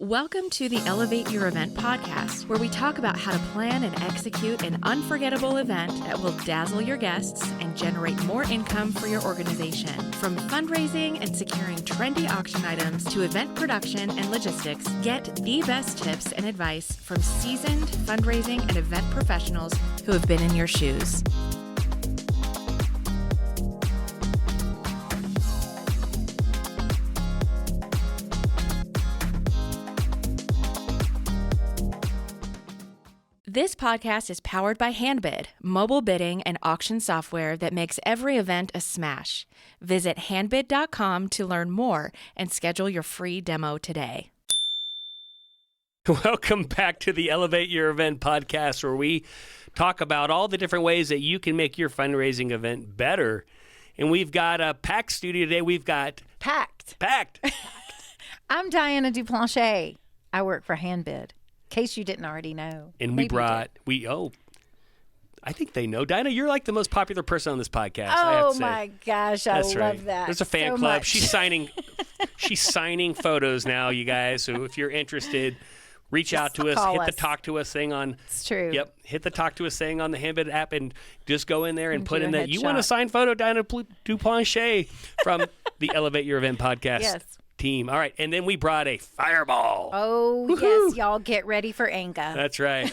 Welcome to the Elevate Your Event podcast, where we talk about how to plan and execute an unforgettable event that will dazzle your guests and generate more income for your organization. From fundraising and securing trendy auction items to event production and logistics, get the best tips and advice from seasoned fundraising and event professionals who have been in your shoes. This podcast is powered by Handbid, mobile bidding and auction software that makes every event a smash. Visit handbid.com to learn more and schedule your free demo today. Welcome back to the Elevate Your Event podcast, where we talk about all the different ways that you can make your fundraising event better. And we've got a packed studio today. We've got Packed. I'm Diana Duplanche. I work for Handbid. In case you didn't already know. And I think they know. Diana, you're like the most popular person on this podcast. Oh my gosh, I love right. that. There's a fan so club. Much. She's signing photos now, you guys. So if you're interested, reach out to us. Hit the talk to us thing on. It's true. Yep. Hit the talk to us thing on the Handbid app and just go in there and put in that you headshot. want a signed photo, Diana Duplanche from the Elevate Your Event podcast. Yes. Team. All right. And then we brought a fireball. Oh, Woo-hoo. yes. Y'all get ready for Inga. That's right.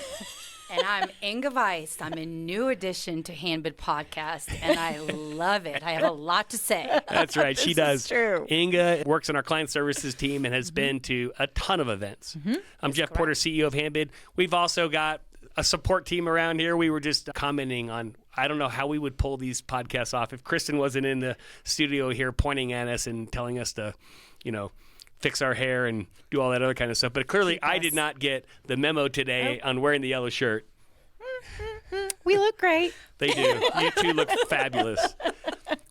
And I'm Inga Weiss. I'm a new addition to Handbid Podcast, and I love it. I have a lot to say. That's right. She does. Is true. Inga works on our client services team and has been to a ton of events. I'm Jeff Porter, CEO of Handbid. We've also got a support team around here. We were just commenting on, I don't know how we would pull these podcasts off if Kristen wasn't in the studio here pointing at us and telling us to, fix our hair and do all that other kind of stuff. But clearly I did not get the memo today on wearing the yellow shirt. We look great. They do. You two look fabulous,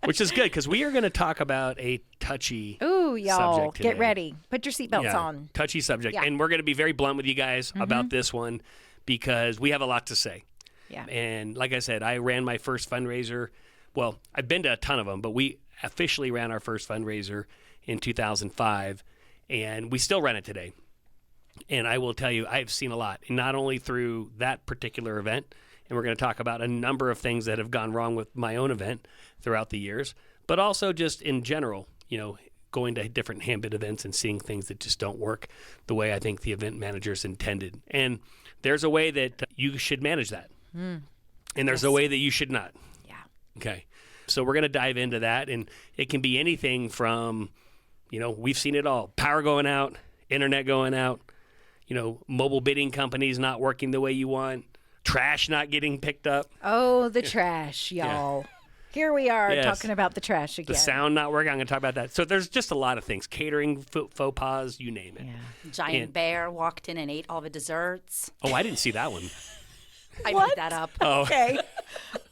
which is good because we are going to talk about a touchy Ooh, y'all, subject today. get ready. Put your seatbelts on. Touchy subject. Yeah. And we're going to be very blunt with you guys about this one because we have a lot to say. Yeah. And like I said, I ran my first fundraiser. Well, I've been to a ton of them, but we officially ran our first fundraiser in 2005, and we still run it today. And I will tell you, I've seen a lot, and not only through that particular event, and we're going to talk about a number of things that have gone wrong with my own event throughout the years, but also just in general, going to different Handbid events and seeing things that just don't work the way I think the event managers intended. And there's a way that you should manage that. And there's a way that you should not. Yeah. Okay. So we're going to dive into that, and it can be anything from, we've seen it all. Power going out, internet going out, mobile bidding companies not working the way you want, trash not getting picked up. Oh, the trash, y'all. Yeah. Here we are talking about the trash again. The sound not working. I'm going to talk about that. So there's just a lot of things. Catering, faux pas, you name it. Yeah. Giant bear walked in and ate all the desserts. Oh, I didn't see that one. I made that up. Oh. Okay.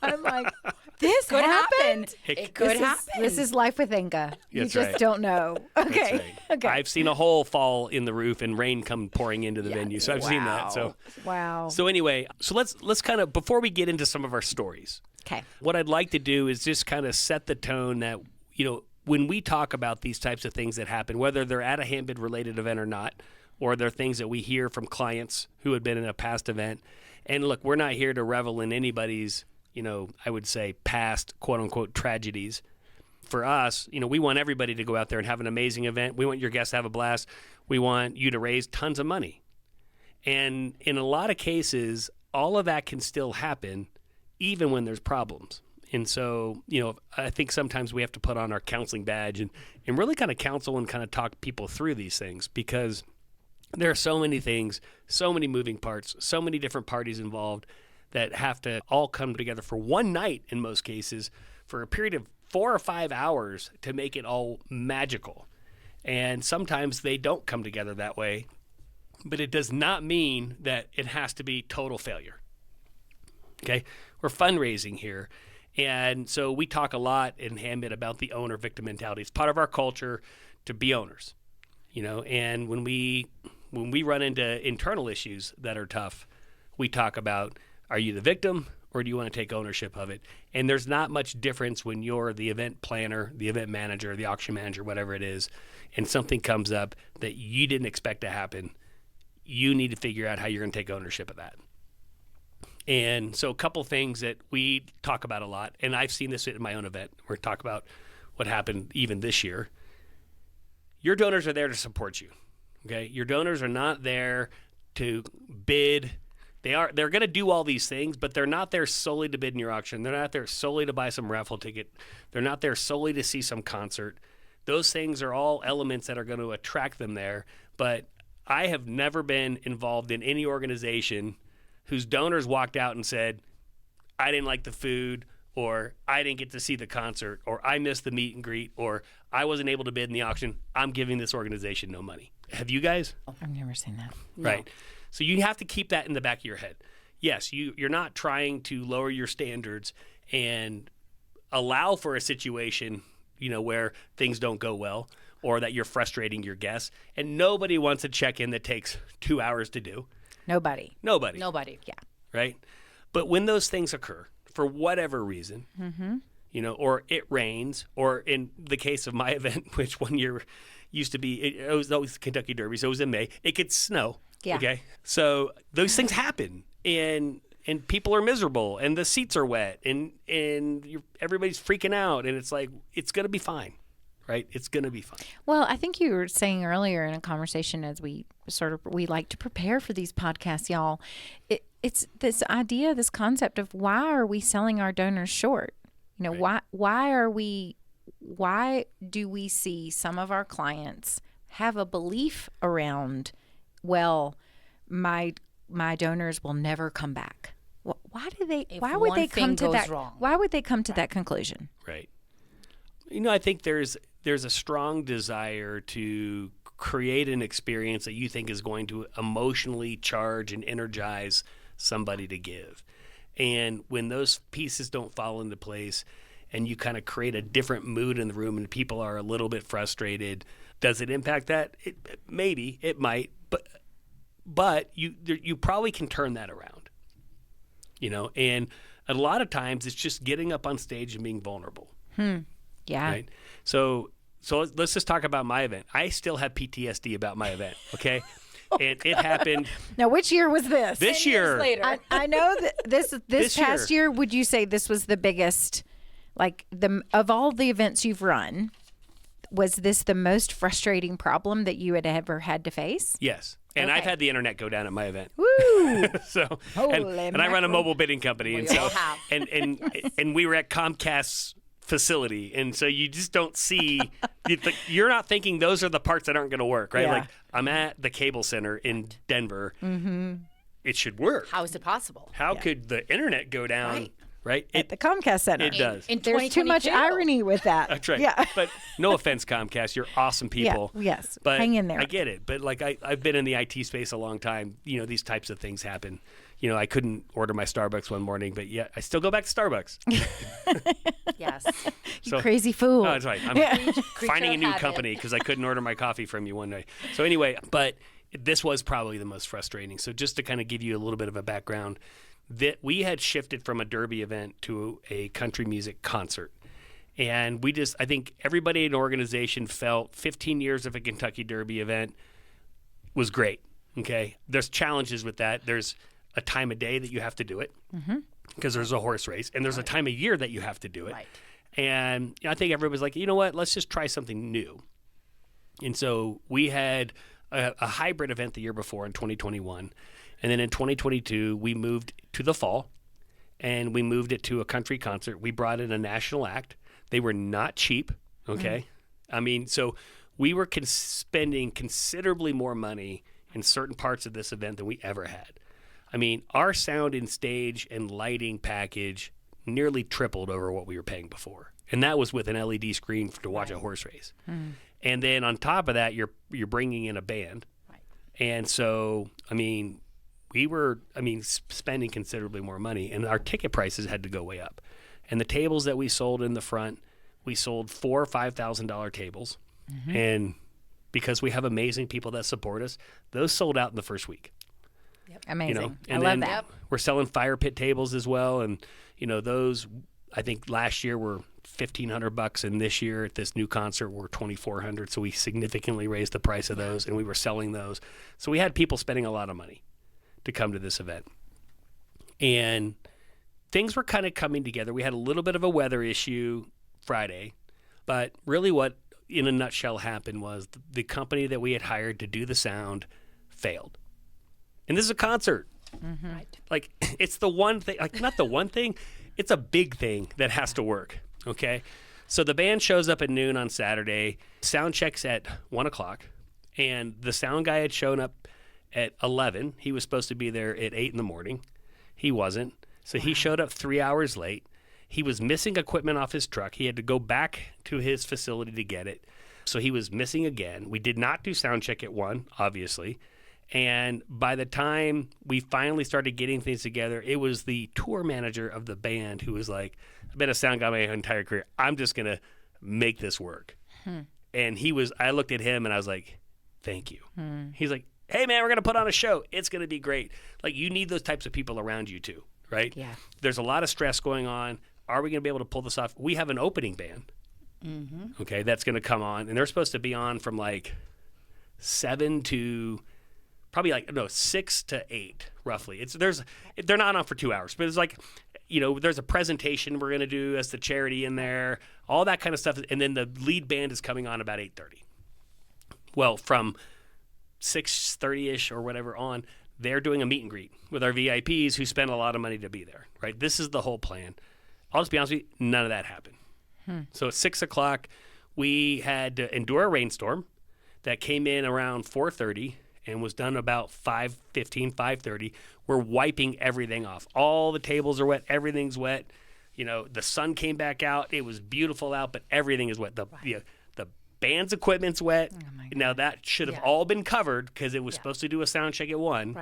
I'm like, this Could happened? happen. It could happen. This is life with Inga. You That's just right. don't know. Okay. That's right. Okay. I've seen a hole fall in the roof and rain come pouring into the venue. So I've seen that. Wow. So anyway, let's kind of, before we get into some of our stories, Okay. what I'd like to do is just kind of set the tone that, when we talk about these types of things that happen, whether they're at a Handbid related event or not, or they're things that we hear from clients who had been in a past event. And look, we're not here to revel in anybody's, I would say past quote unquote tragedies. For us, we want everybody to go out there and have an amazing event. We want your guests to have a blast. We want you to raise tons of money. And in a lot of cases, all of that can still happen even when there's problems. And so, I think sometimes we have to put on our counseling badge and really kind of counsel and kind of talk people through these things, because there are so many things, so many moving parts, so many different parties involved that have to all come together for one night in most cases for a period of 4 or 5 hours to make it all magical. And sometimes they don't come together that way, but it does not mean that it has to be total failure. Okay? We're fundraising here. And so we talk a lot in Handbid about the owner victim mentality. It's part of our culture to be owners, and when we run into internal issues that are tough, we talk about, are you the victim or do you want to take ownership of it? And there's not much difference when you're the event planner, the event manager, the auction manager, whatever it is, and something comes up that you didn't expect to happen. You need to figure out how you're going to take ownership of that. And so a couple things that we talk about a lot, and I've seen this at my own event, where we talk about what happened even this year. Your donors are there to support you. Okay, your donors are not there to bid. They're going to do all these things, but they're not there solely to bid in your auction. They're not there solely to buy some raffle ticket. They're not there solely to see some concert. Those things are all elements that are going to attract them there. But I have never been involved in any organization whose donors walked out and said, I didn't like the food, or I didn't get to see the concert, or I missed the meet and greet, or I wasn't able to bid in the auction. I'm giving this organization no money. Have you guys? I've never seen that. Right. So you have to keep that in the back of your head. Yes, you're not trying to lower your standards and allow for a situation, where things don't go well or that you're frustrating your guests. And nobody wants a check-in that takes 2 hours to do. Nobody. Yeah. Right? But when those things occur, for whatever reason, or it rains, or in the case of my event, which one year used to be, it was always Kentucky Derby, so it was in May, it could snow. Yeah. Okay. So those things happen, and people are miserable, and the seats are wet, and everybody's freaking out, and it's like, it's going to be fine. Right? It's going to be fine. Well, I think you were saying earlier in a conversation, as we like to prepare for these podcasts, y'all, it's this idea, this concept of, why are we selling our donors short? Right. Why do we see some of our clients have a belief around, well, my donors will never come back? Why would they come to that conclusion? Right. I think there's a strong desire to create an experience that you think is going to emotionally charge and energize somebody to give. And when those pieces don't fall into place and you kind of create a different mood in the room and people are a little bit frustrated, does it impact that? Maybe, it might, but you probably can turn that around. And a lot of times it's just getting up on stage and being vulnerable. Yeah. Right. So let's just talk about my event. I still have PTSD about my event. Okay. And it happened. Now, which year was this? This year. Later. I know that this past year, would you say this was the biggest, of all the events you've run, was this the most frustrating problem that you had ever had to face? Yes. And Okay. I've had the internet go down at my event. Woo! So Holy and I run a mackerel. mobile bidding company, and We so all have. and we were at Comcast's facility, and so you just don't see. You're not thinking those are the parts that aren't going to work, right? Yeah. Like, I'm at the cable center in Denver. Mm-hmm. It should work. How is it possible? How could the internet go down? Right? At the Comcast Center. It does. In There's too much 2022. irony with that. That's right. Yeah. But no offense, Comcast, you're awesome people. Yeah, yes. But Hang in there. I get it. But I've been in the IT space a long time. These types of things happen. I couldn't order my Starbucks one morning, but yet I still go back to Starbucks. Yes. You crazy fool. No, that's right. I'm finding a new habit. company because I couldn't order my coffee from you one day. So anyway, but this was probably the most frustrating. So just to kind of give you a little bit of a background, that we had shifted from a Derby event to a country music concert. And I think everybody in the organization felt 15 years of a Kentucky Derby event was great. Okay. There's challenges with that. There's a time of day that you have to do it because there's a horse race, and there's a time of year that you have to do it. Right. And I think everybody's like, you know what, let's just try something new. And so we had a hybrid event the year before in 2021. And then in 2022, we moved to the fall, and we moved it to a country concert. We brought in a national act. They were not cheap, okay? I mean, so we were spending considerably more money in certain parts of this event than we ever had. I mean, our sound and stage and lighting package nearly tripled over what we were paying before. And that was with an LED screen to watch a horse race. And then on top of that, you're bringing in a band. Right. And so, we were spending considerably more money, and our ticket prices had to go way up. And the tables that we sold in the front, we sold $4,000 or $5,000 tables. And because we have amazing people that support us, those sold out in the first week. Amazing. And I love then that. we're selling fire pit tables as well. And, those, I think last year were $1,500, and this year at this new concert were $2,400. So we significantly raised the price of those, and we were selling those. So we had people spending a lot of money to come to this event. And things were kind of coming together. We had a little bit of a weather issue Friday, but really what, in a nutshell, happened was the company that we had hired to do the sound failed. And this is a concert. Mm-hmm. Right. Like, it's the one thing, like, not the one thing, it's a big thing that has to work, okay? So the band shows up at noon on Saturday, sound checks at 1 o'clock, and the sound guy had shown up at 11. He was supposed to be there at 8 in the morning. He wasn't. So he showed up 3 hours late. He was missing equipment off his truck. He had to go back to his facility to get it. So he was missing again. We did not do sound check at 1, obviously. And by the time we finally started getting things together, it was the tour manager of the band who was like, I've been a sound guy my entire career. I'm just going to make this work. And I looked at him and I was like, thank you. He's like, hey, man, we're going to put on a show. It's going to be great. Like, you need those types of people around you too, right? Yeah. There's a lot of stress going on. Are we going to be able to pull this off? We have an opening band, okay, that's going to come on. And they're supposed to be on from like 7 to probably 6 to 8, roughly. They're not on for 2 hours, but it's like, there's a presentation we're going to do as the charity in there, all that kind of stuff. And then the lead band is coming on about 8:30. Well, from 6:30-ish or whatever on, they're doing a meet and greet with our VIPs who spend a lot of money to be there, right? This is the whole plan. I'll just be honest with you, none of that happened. So at 6 o'clock, we had to endure a rainstorm that came in around 4:30 and was done about 5:15, 5:30. We're wiping everything off. All the tables are wet. Everything's wet. The sun came back out. It was beautiful out, but everything is wet. The band's equipment's wet. Now, that should have all been covered because it was supposed to do a sound check at 1.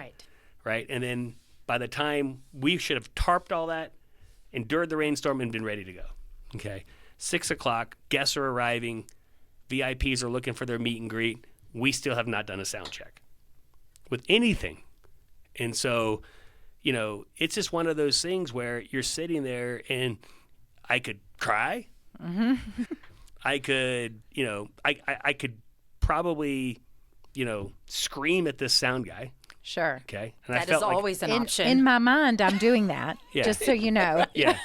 Right? And then by the time we should have tarped all that, endured the rainstorm, and been ready to go. Okay? 6 o'clock, guests are arriving. VIPs are looking for their meet and greet. We still have not done a sound check with anything. And so, it's just one of those things where you're sitting there and I could cry. I could, I could probably, scream at this sound guy. Sure. Okay. And That is always an option. In my mind, I'm doing that, Yeah. just so you know. Yeah.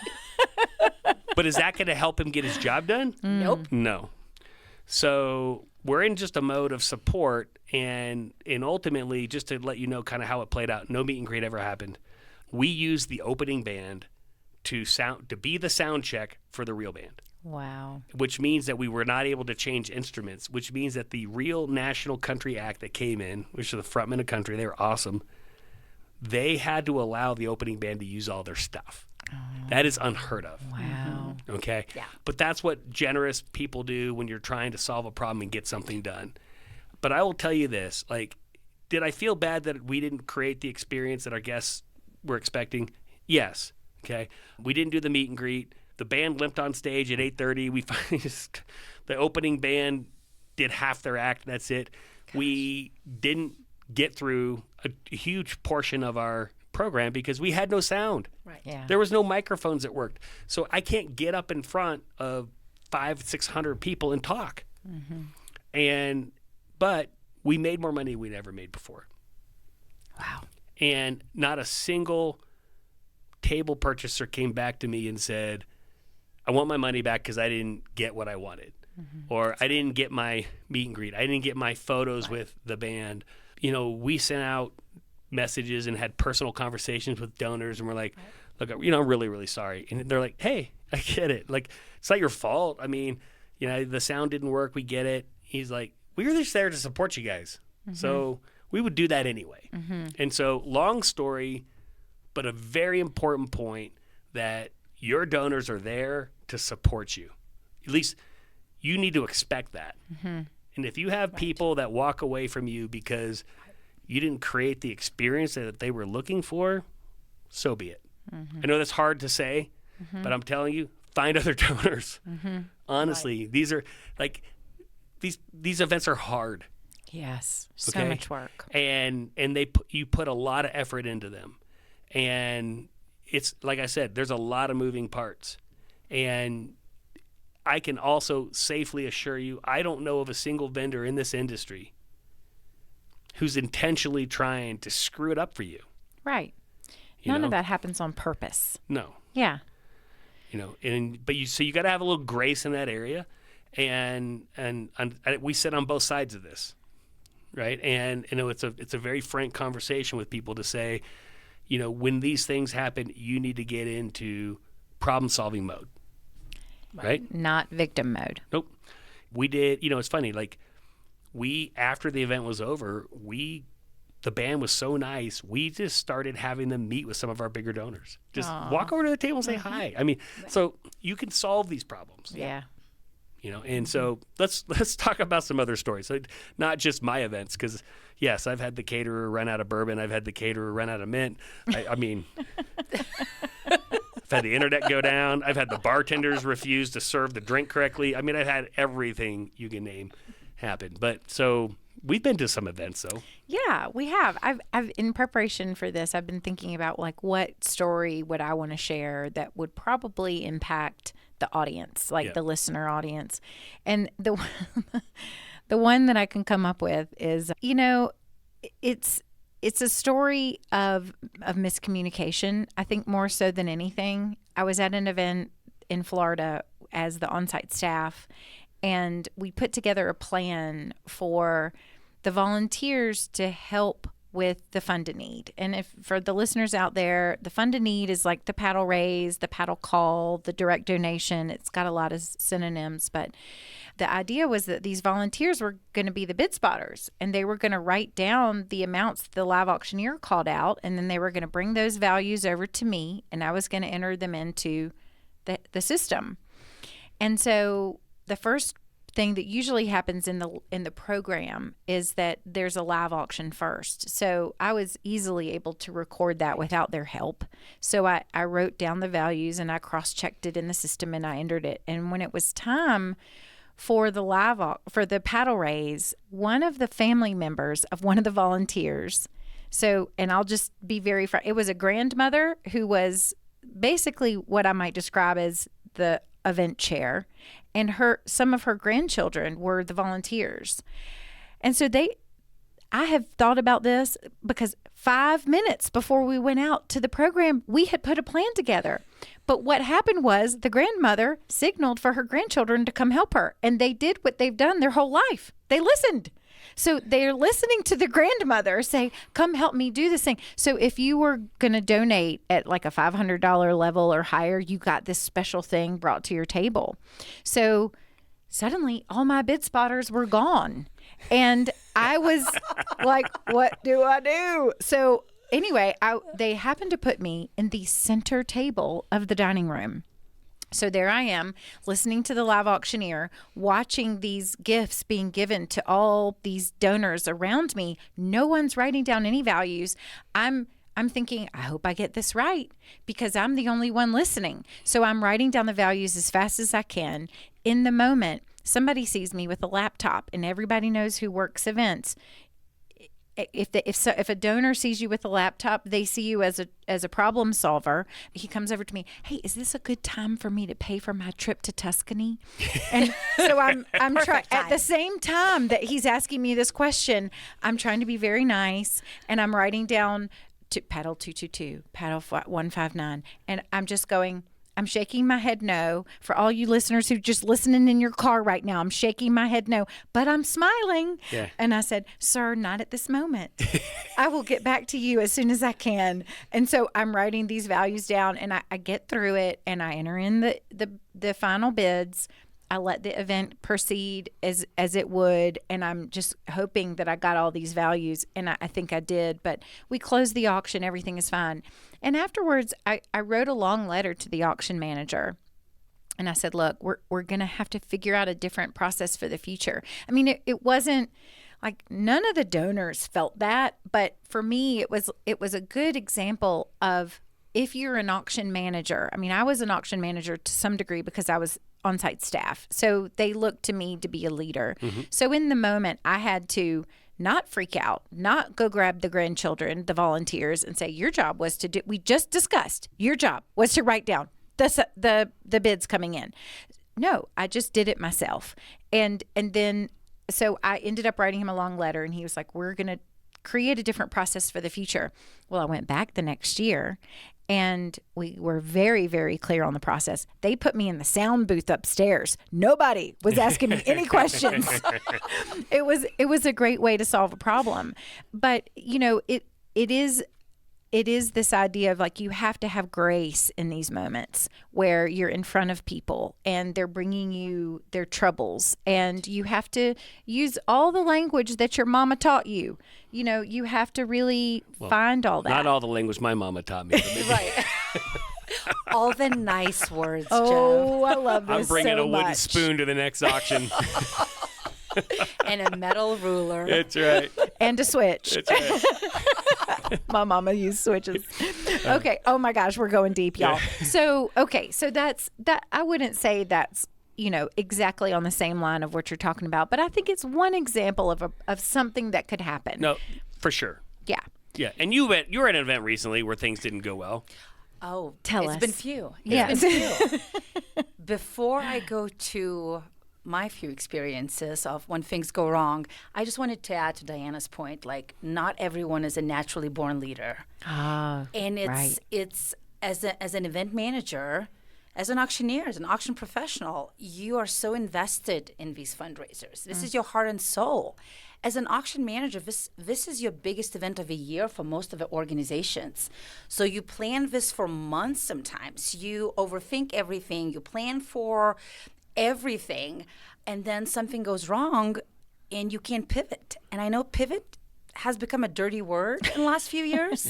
But is that going to help him get his job done? Nope. No. So we're in just a mode of support, and ultimately, just to let you know kind of how it played out, no meet and greet ever happened. We used the opening band to be the sound check for the real band. Wow. Which means that we were not able to change instruments, which means that the real National Country Act that came in, which is the frontmen of country, they were awesome, they had to allow the opening band to use all their stuff. That is unheard of. Wow. Okay? Yeah. But that's what generous people do when you're trying to solve a problem and get something done. But I will tell you this, did I feel bad that we didn't create the experience that our guests were expecting? Yes. Okay? We didn't do the meet and greet. The band limped on stage at 8:30. We finally the opening band did half their act. That's it. Gosh. We didn't get through a huge portion of our program because we had no sound. Right. Yeah. There was no microphones that worked. So I can't get up in front of 500-600 people and talk. But we made more money we'd ever made before. Wow. And not a single table purchaser came back to me and said, I want my money back because I didn't get what I wanted. Or I didn't get my meet and greet. I didn't get my photos with the band. We sent out messages and had personal conversations with donors, and we're like, look, I'm really, really sorry. And they're like, hey, I get it. It's not your fault. I mean, the sound didn't work. We get it. He's like, we were just there to support you guys. So we would do that anyway. And so, long story, but a very important point, that your donors are there to support you. At least you need to expect that. And if you have people that walk away from you because you didn't create the experience that they were looking for, so be it. I know that's hard to say, but I'm telling you, find other donors. Honestly, these are these events are hard. Yes. So Okay? much work. And you put a lot of effort into them. And it's like I said, there's a lot of moving parts. And I can also safely assure you, I don't know of a single vendor in this industry who's intentionally trying to screw it up for you. Right. You None know? of that happens on purpose. No. Yeah. You know, so you got to have a little grace in that area, and we sit on both sides of this, right? And you know, it's a very frank conversation with people to say, you know, when these things happen, you need to get into problem solving mode, right? Not victim mode. Nope. We did. You know, it's funny. Like after the event was over, the band was so nice, we just started having them meet with some of our bigger donors. Just walk over to the table and say hi. I mean, so you can solve these problems. Yeah. You know, and so let's talk about some other stories. Like, not just my events, because yes, I've had the caterer run out of bourbon. I've had the caterer run out of mint. I mean, I've had the internet go down. I've had the bartenders refuse to serve the drink correctly. I mean, I've had everything you can name happen. But so we've been to some events, though. Yeah, we have. I've in preparation for this, I've been thinking about like what story would I want to share that would probably impact the audience, like the listener audience. And the one that I can come up with is, you know, it's a story of miscommunication, I think, more so than anything. I was at an event in Florida as the on-site staff, and we put together a plan for the volunteers to help with the fund a need. And if for the listeners out there, the fund a need is like the paddle raise, the paddle call, the direct donation. It's got a lot of synonyms, but the idea was that these volunteers were going to be the bid spotters, and they were going to write down the amounts the live auctioneer called out, and then they were going to bring those values over to me, and I was going to enter them into the system. And so the first thing that usually happens in the program is that there's a live auction first. So I was easily able to record that without their help. So I wrote down the values and I cross-checked it in the system and I entered it. And when it was time for the paddle raise, one of the family members of one of the volunteers, and I'll just be very frank, it was a grandmother who was basically what I might describe as the event chair, and some of her grandchildren were the volunteers. And so I have thought about this because 5 minutes before we went out to the program, we had put a plan together. But what happened was the grandmother signaled for her grandchildren to come help her, and they did what they've done their whole life. They listened. So they're listening to the grandmother say, come help me do this thing. So if you were going to donate at like a $500 level or higher, you got this special thing brought to your table. So suddenly all my bid spotters were gone. And I was like, what do I do? So anyway, they happened to put me in the center table of the dining room. So there I am listening to the live auctioneer, watching these gifts being given to all these donors around me. No one's writing down any values. I'm thinking, I hope I get this right because I'm the only one listening. So I'm writing down the values as fast as I can. In the moment, somebody sees me with a laptop, and everybody knows who works events. If a donor sees you with a laptop, they see you as a problem solver. He comes over to me, hey, is this a good time for me to pay for my trip to Tuscany? And so I'm trying at the same time that he's asking me this question, I'm trying to be very nice, and I'm writing down to paddle 222, paddle 159, and I'm just going. I'm shaking my head no. For all you listeners who just listening in your car right now, I'm shaking my head no, but I'm smiling. Yeah. And I said, sir, not at this moment. I will get back to you as soon as I can. And so I'm writing these values down, and I get through it, and I enter in the final bids. I let the event proceed as it would, and I'm just hoping that I got all these values, and I think I did. But we closed the auction. Everything is fine. And afterwards, I wrote a long letter to the auction manager, and I said, look, we're going to have to figure out a different process for the future. I mean, it wasn't like none of the donors felt that, but for me, it was a good example of if you're an auction manager. I mean, I was an auction manager to some degree because I was on-site staff. So they looked to me to be a leader. So in the moment, I had to not freak out, not go grab the grandchildren, the volunteers, and say, your job was to do, we just discussed, your job was to write down the bids coming in. No, I just did it myself. And then, so I ended up writing him a long letter, and he was like, we're going to create a different process for the future. Well, I went back the next year, and we were very, very clear on the process. They put me in the sound booth upstairs. Nobody was asking me any questions. It was a great way to solve a problem. But, you know, it is this idea of like, you have to have grace in these moments where you're in front of people and they're bringing you their troubles, and you have to use all the language that your mama taught you. You know, you have to really find all that. Not all the language my mama taught me. Right. All the nice words, Oh, I love this I'm bringing so a wooden much. spoon to the next auction. And a metal ruler. That's right. And a switch. That's right. My mama used switches. Okay. Oh my gosh, we're going deep, y'all. So that's that. I wouldn't say that's, you know, exactly on the same line of what you're talking about, but I think it's one example of something that could happen. No, for sure. Yeah. Yeah, and you were at an event recently where things didn't go well. Oh, Tell it's us. been few. Yeah. It's been few. Before I go to my few experiences of when things go wrong, I just wanted to add to Diana's point, like, not everyone is a naturally born leader. And it's as an event manager, as an auctioneer, as an auction professional, you are so invested in these fundraisers. This is your heart and soul. As an auction manager, this is your biggest event of a year for most of the organizations. So you plan this for months sometimes. You overthink everything. You plan for everything, and then something goes wrong and you can't pivot. And I know pivot has become a dirty word in the last few years,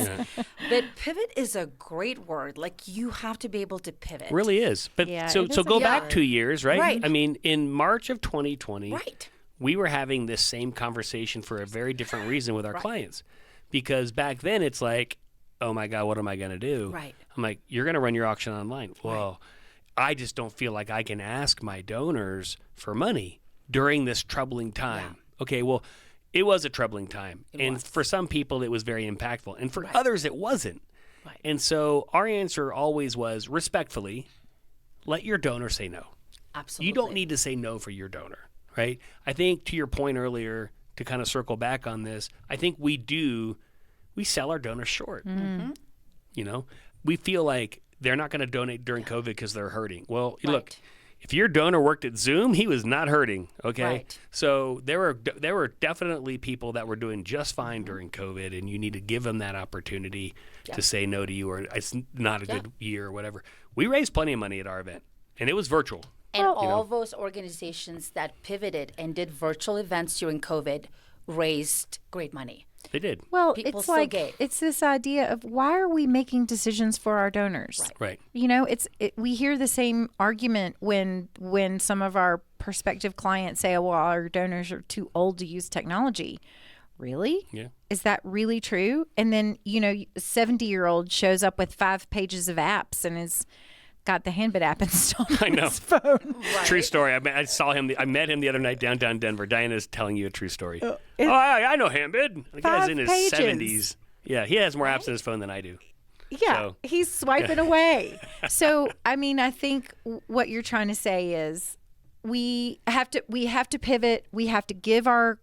but pivot is a great word. Like, you have to be able to pivot. It really is. But Yeah, so it is go a back word. 2 years, right? Right. I mean, in March of 2020, Right. we were having this same conversation for a very different reason with our clients. Because back then it's like, oh my God, what am I going to do? Right. I'm like, you're going to run your auction online. Well, I just don't feel like I can ask my donors for money during this troubling time. Okay, well, it was a troubling time. And for some people, it was very impactful. And for others, it wasn't. Right. And so our answer always was, respectfully, let your donor say no. Absolutely. You don't need to say no for your donor, right? I think to your point earlier, to kind of circle back on this, I think we sell our donors short. Mm-hmm. You know, we feel like they're not going to donate during COVID because they're hurting. Well, look, if your donor worked at Zoom, he was not hurting. Okay, Right. So there were definitely people that were doing just fine during COVID, and you need to give them that opportunity to say no to you, or it's not a good year or whatever. We raised plenty of money at our event, and it was virtual. And all those organizations that pivoted and did virtual events during COVID raised great money. They did. Well, People it's still like gave. it's this idea of, why are we making decisions for our donors? Right. You know, we hear the same argument when some of our prospective clients say, "Oh, well, our donors are too old to use technology." Really? Yeah. Is that really true? And then, you know, a 70-year-old shows up with 5 pages of apps and is got the Handbid app installed on his phone. True story. I met him the other night downtown Denver. Diana's telling you a true story. I know Handbid. The guy's 5 in his pages. 70s. Yeah, he has more apps on his phone than I do. Yeah, So- he's swiping away. So, I mean, I think what you're trying to say is we have to pivot. We have to give our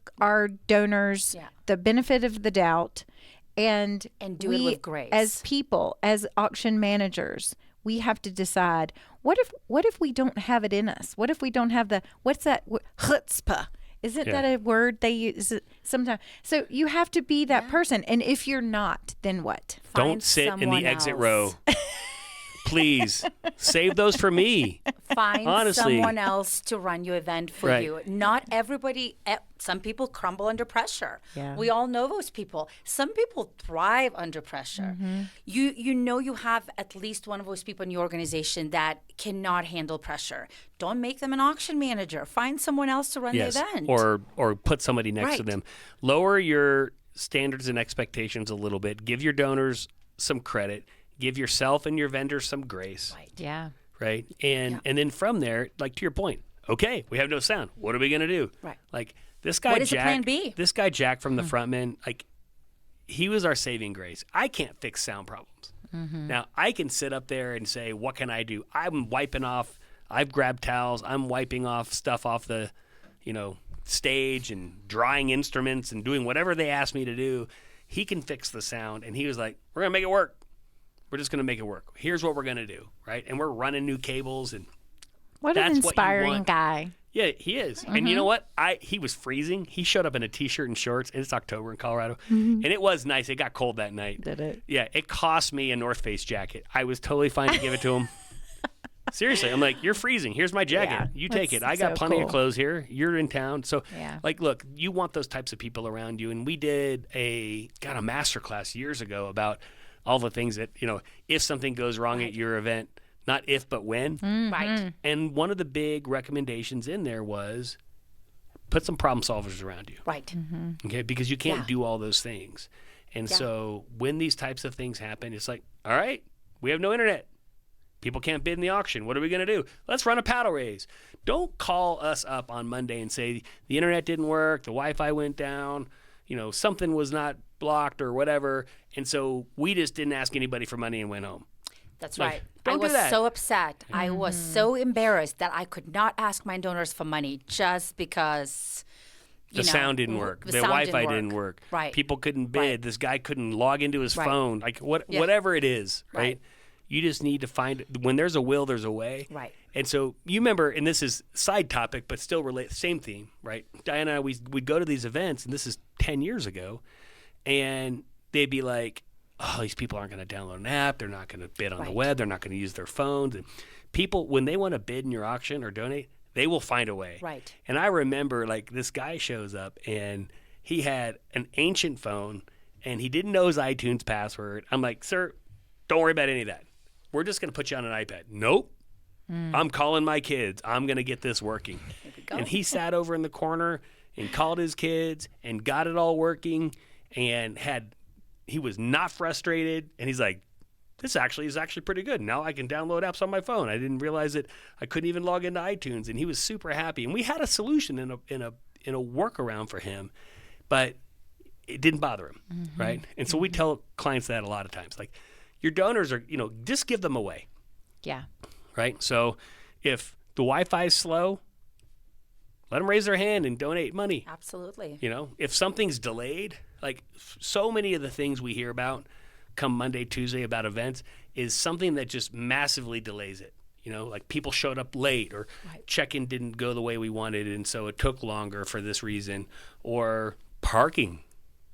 donors the benefit of the doubt, and do it with grace. As people, as auction managers, we have to decide, what if we don't have it in us? What if we don't have what's that chutzpah? Isn't that a word they use sometimes? So you have to be that person. And if you're not, then what? Don't Find sit in the someone exit else. row. Please save those for me. Find Honestly. someone else to run your event for Right. you. Not everybody, some people crumble under pressure. Yeah. We all know those people. Some people thrive under pressure. Mm-hmm. You know you have at least one of those people in your organization that cannot handle pressure. Don't make them an auction manager. Find someone else to run Yes. the event. Or put somebody next to Right. them. Lower your standards and expectations a little bit. Give your donors some credit. Give yourself and your vendors some grace. Right. Yeah. right? And then from there, like to your point, okay, we have no sound. What are we gonna do? Right. Like this guy What is the Jack, plan B? This guy Jack from the frontman, like he was our saving grace. I can't fix sound problems. Now I can sit up there and say, what can I do? I'm wiping off. I've grabbed towels. I'm wiping off stuff off the, stage and drying instruments and doing whatever they asked me to do. He can fix the sound, and he was like, we're gonna make it work. We're just going to make it work. Here's what we're going to do, right? And we're running new cables, and What an inspiring guy. Yeah, he is. And you know what? He was freezing. He showed up in a T-shirt and shorts, and it's October in Colorado, and it was nice. It got cold that night. Did it? Yeah, it cost me a North Face jacket. I was totally fine to give it to him. Seriously, I'm like, you're freezing. Here's my jacket. Yeah, You take it. I got so plenty cool. of clothes here. You're in town. So, Yeah. look, you want those types of people around you. And we did a master class years ago about all the things that, if something goes wrong at your event, not if, but when. Right. And one of the big recommendations in there was put some problem solvers around you. Right. Okay, because you can't Yeah. do all those things. And Yeah. so when these types of things happen, it's like, all right, we have no internet. People can't bid in the auction. What are we going to do? Let's run a paddle raise. Don't call us up on Monday and say the internet didn't work, the Wi-Fi went down, something was not blocked or whatever. And so we just didn't ask anybody for money and went home. That's Like, right. don't I do was that. so upset. I was so embarrassed that I could not ask my donors for money just because The sound didn't work. The sound Wi-Fi didn't work. Right. People couldn't bid. Right. This guy couldn't log into his Right. phone. Like Yeah. whatever it is, right? Right. You just need to find when there's a will, there's a way. Right. And so you remember, and this is side topic, but still relate, same theme, right? Diana and I, we'd go to these events, and this is 10 years ago, and they'd be like, oh, these people aren't going to download an app. They're not going to bid on the Right. web. They're not going to use their phones. And people, when they want to bid in your auction or donate, they will find a way. Right. And I remember, this guy shows up, and he had an ancient phone, and he didn't know his iTunes password. I'm like, sir, don't worry about any of that. We're just going to put you on an iPad. Nope. I'm calling my kids. I'm going to get this working. go. And he sat over in the corner and called his kids and got it all working, and he was not frustrated. And he's like, this is actually pretty good. Now I can download apps on my phone. I didn't realize that I couldn't even log into iTunes. And he was super happy. And we had a solution in a workaround for him, but it didn't bother him, right? And so we tell clients that a lot of times, like, your donors are, just give them away, Yeah. right? So if the Wi-Fi is slow, let them raise their hand and donate money. Absolutely. If something's delayed, like so many of the things we hear about come Monday, Tuesday about events is something that just massively delays it. Like people showed up late, or check-in didn't go the way we wanted, and so it took longer for this reason, or parking,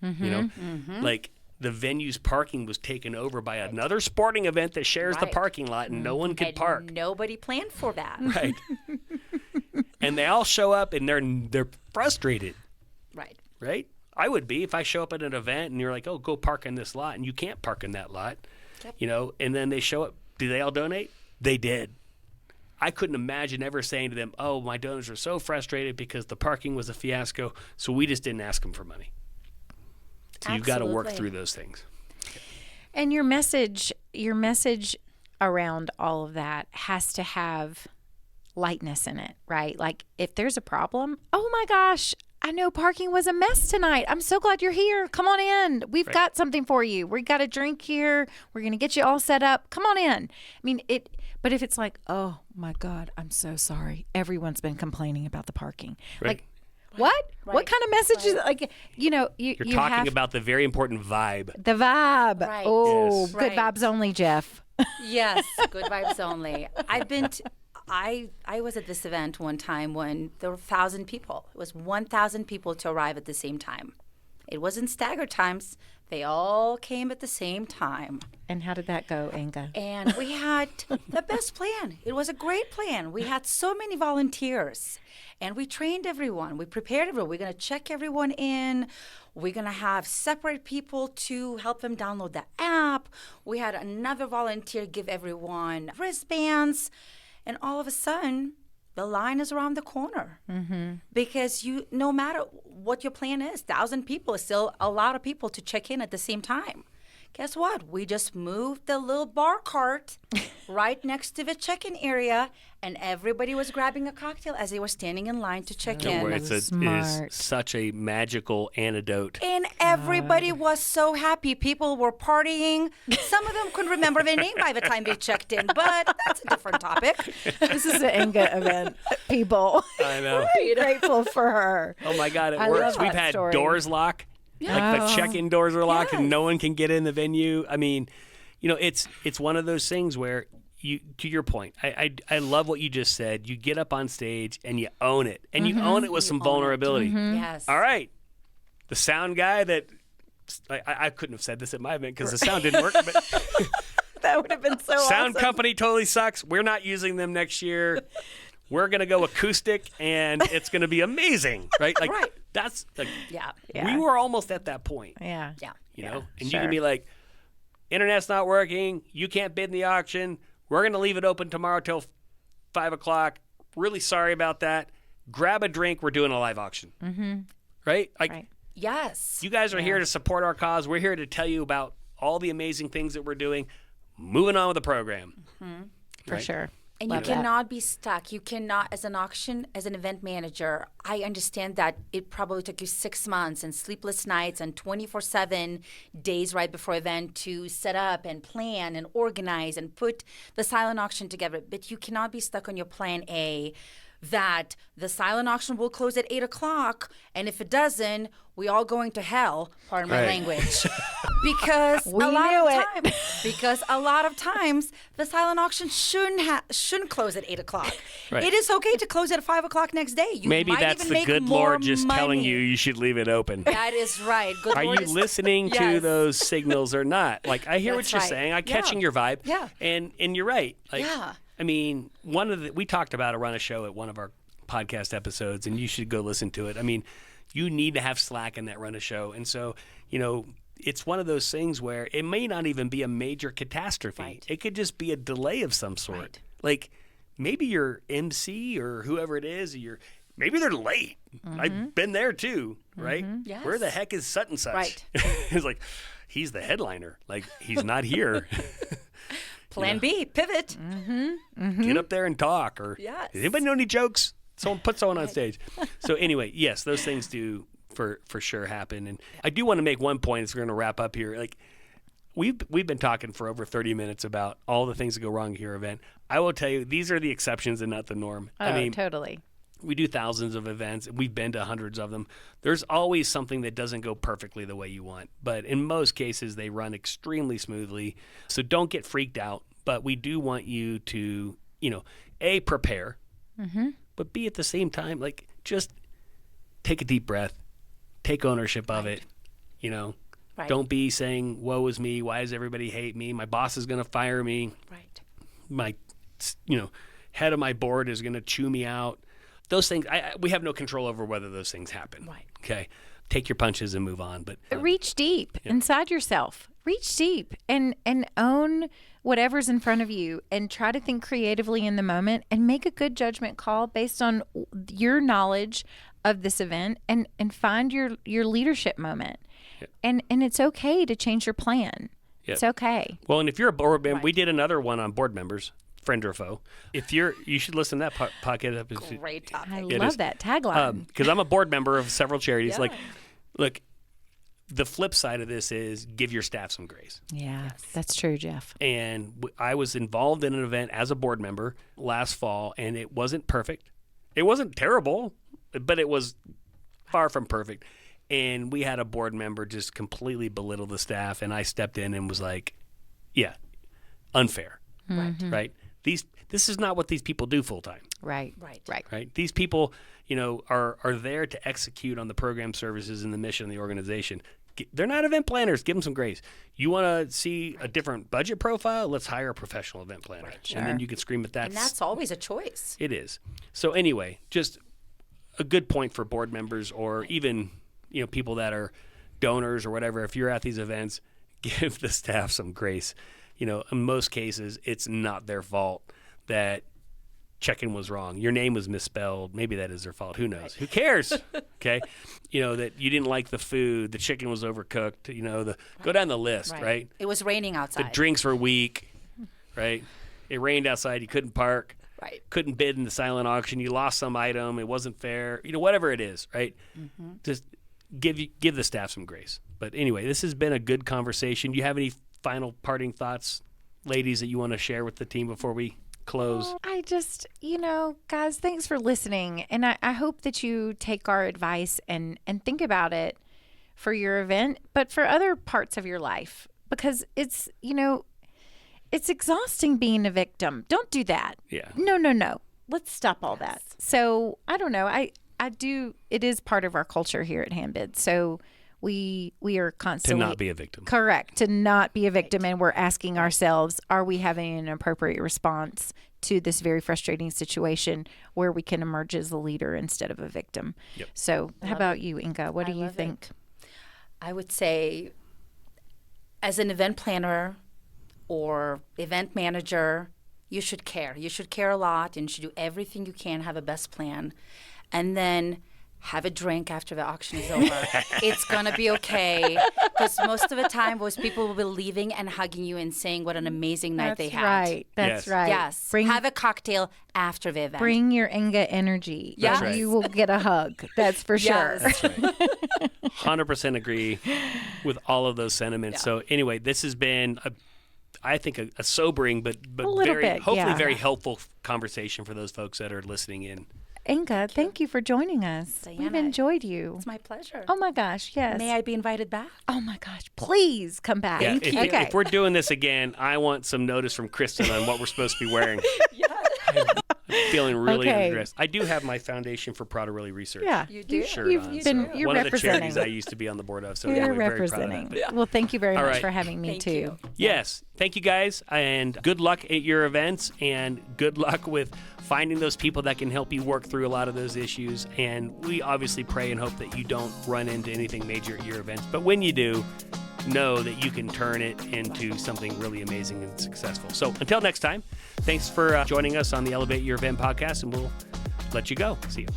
like the venue's parking was taken over by another sporting event that shares the Right. parking lot, and no one could And park. nobody planned for that. Right. And they all show up and they're frustrated, Right. right? I would be if I show up at an event and you're like, oh, go park in this lot, and you can't park in that lot, and then they show up. Do they all donate? They did. I couldn't imagine ever saying to them, oh, my donors are so frustrated because the parking was a fiasco, so we just didn't ask them for money. So you've got to work Absolutely. through those things. And your message around all of that has to have lightness in it, right? Like if there's a problem, oh my gosh, I know parking was a mess tonight. I'm so glad you're here. Come on in. We've got something for you. We got a drink here. We're going to get you all set up. Come on in. I mean, but if it's like, oh my God, I'm so sorry. Everyone's been complaining about the parking. Right. Like, what? What Right. kind of message is like, You're you talking have about the very important vibe. the vibe. Right. Oh, Yes. good Right. vibes only, Jeff. Yes, good vibes only. I was at this event one time when there were 1,000 people. It was 1,000 people to arrive at the same time. It wasn't staggered times. They all came at the same time. And how did that go, Inga? And we had the best plan. It was a great plan. We had so many volunteers, and we trained everyone. We prepared everyone. We're going to check everyone in. We're going to have separate people to help them download the app. We had another volunteer give everyone wristbands. And all of a sudden, the line is around the corner. Because no matter what your plan is, 1,000 people is still a lot of people to check in at the same time. Guess what? We just moved the little bar cart right next to the check-in area, and everybody was grabbing a cocktail as they were standing in line to check in. Where it is Smart. such a magical antidote. And everybody was so happy. People were partying. Some of them couldn't remember their name by the time they checked in, but that's a different topic. This is an Inga event, people. I know. We're grateful for her. Oh my God, it I works. love We've that had story. doors lock. Like the check-in doors are locked and no one can get in the venue. I mean, it's one of those things where to your point, I love what you just said. You get up on stage and you own it, and you own it with some vulnerability. Yes. All right, the sound guy that I couldn't have said this at my event because the sound didn't work. But That would have been so sound awesome. company totally sucks. We're not using them next year. We're gonna go acoustic, and it's gonna be amazing, right? Like Right. that's like Yeah. we were almost at that point. Yeah. Yeah. You know, and sure. you can be like, internet's not working. You can't bid in the auction. We're going to leave it open tomorrow till 5 o'clock. Really sorry about that. Grab a drink. We're doing a live auction. Mm-hmm. Right? Like, Right. Yes. you guys are here to support our cause. We're here to tell you about all the amazing things that we're doing. Moving on with the program. For Right. sure. And Love you that. cannot be stuck. You cannot, as an event manager, I understand that it probably took you 6 months and sleepless nights and 24/7 days right before event to set up and plan and organize and put the silent auction together. But you cannot be stuck on your plan A that the silent auction will close at 8 o'clock, and if it doesn't, we all going to hell, pardon my Right. language. Because We a lot knew of it. time, because a lot of times the silent auction shouldn't close at 8 o'clock. Right. It is okay to close at 5 o'clock next day. You Maybe might that's even the make good more Lord just telling money. you should leave it open. That is right. Good Are Lord you is- listening to Yes. those signals or not? Like, I hear That's what you're right. saying. I'm Yeah. catching your vibe. Yeah. And you're right. Like, Yeah. I mean, we talked about a run a show at one of our podcast episodes, and you should go listen to it. I mean, you need to have slack in that run a show. And so, it's one of those things where it may not even be a major catastrophe. Right. It could just be a delay of some sort. Right. Like, maybe your MC or whoever it is, maybe they're late. I've been there too, right? Yes. Where the heck is such and such? Right. It's like, he's the headliner. Like, he's not here. Plan B, pivot. Get up there and talk. Or, Yes. does anybody know any jokes? Put someone on stage. So anyway, yes, those things do for sure happen. And I do want to make one point as we're going to wrap up here. Like, we've been talking for over 30 minutes about all the things that go wrong at your event. I will tell you, these are the exceptions and not the norm. Oh, I mean, totally. we do thousands of events. We've been to hundreds of them. There's always something that doesn't go perfectly the way you want. But in most cases, they run extremely smoothly. So don't get freaked out. But we do want you to, A, prepare. But B, at the same time, like, just take a deep breath. Take ownership of it. Right. Don't be saying, woe is me. Why does everybody hate me? My boss is going to fire me. Right. My, head of my board is going to chew me out. Those things, we have no control over whether those things happen. Right. Okay. Take your punches and move on. But Reach deep inside yourself. Reach deep and own whatever's in front of you, and try to think creatively in the moment and make a good judgment call based on your knowledge of this event, and find your leadership moment. And it's okay to change your plan. Yeah. It's okay. Well, and if you're a board member, we did another one on board members, friend or foe. You should listen to that podcast episode. Great topic. I It love is. that tagline. Because I'm a board member of several charities. Like, look, the flip side of this is give your staff some grace. Yeah, that's true, Jeff. And I was involved in an event as a board member last fall, and it wasn't perfect. It wasn't terrible, but it was far from perfect. And we had a board member just completely belittle the staff, and I stepped in and was like, yeah, unfair. Right? This is not what these people do full time. Right. Right. Right? These people, are there to execute on the program services and the mission of the organization. They're not event planners. Give them some grace. You want to see a different budget profile? Let's hire a professional event planner. And then you can scream at that. And that's always a choice. It is. So anyway, just a good point for board members, or even, people that are donors or whatever. If you're at these events, give the staff some grace. In most cases, it's not their fault that check-in was wrong. Your name was misspelled. Maybe that is their fault. Who knows? Who cares? Okay. That you didn't like the food. The chicken was overcooked. Go down the list, right? It was raining outside. The drinks were weak, right? It rained outside. You couldn't park. Right. Couldn't bid in the silent auction. You lost some item. It wasn't fair. Whatever it is, right? Mm-hmm. Just give the staff some grace. But anyway, this has been a good conversation. Do you have any final parting thoughts, ladies, that you want to share with the team before we close? I just, guys, thanks for listening. And I hope that you take our advice and think about it for your event, but for other parts of your life, because it's exhausting being a victim. Don't do that. Yeah. No. Let's stop all that. So I don't know. It is part of our culture here at Handbid. So we are constantly to not be a victim. Correct. To not be a victim. And we're asking ourselves, are we having an appropriate response to this very frustrating situation where we can emerge as a leader instead of a victim? Yep. So how about you, Inga? What do you think? I would say, as an event planner or event manager, you should care. You should care a lot, and you should do everything you can, have a best plan, and then have a drink after the auction is over. It's going to be okay, because most of the time, most people will be leaving and hugging you and saying what an amazing night they had. Right. That's Yes. right. Yes. Have a cocktail after the event. Bring your Inga energy. Yes. And you will get a hug. That's for sure. Yes. That's right. 100% agree with all of those sentiments. Yeah. So anyway, this has been I think a sobering but little very bit, hopefully yeah. very helpful conversation for those folks that are listening in. Inga, thank you for joining us. We've Diana, enjoyed you. It's my pleasure. Oh my gosh, yes. May I be invited back? Oh my gosh, please come back. Yeah, Okay. if we're doing this again, I want some notice from Kristen on what we're supposed to be wearing. I'm feeling really underdressed. I do have my Foundation for Prader-Willi Research. Yeah, You do? shirt You're on, so you're one of the representing. charities I used to be on the board of. So You're anyway, very proud of representing. that. But Well, thank you very All much right. for having me Thank too. you. yes, thank you guys, and good luck at your events, and good luck with finding those people that can help you work through a lot of those issues. And we obviously pray and hope that you don't run into anything major at your events. But when you do, know that you can turn it into something really amazing and successful. So until next time, thanks for joining us on the Elevate Your Event podcast, and we'll let you go. See you.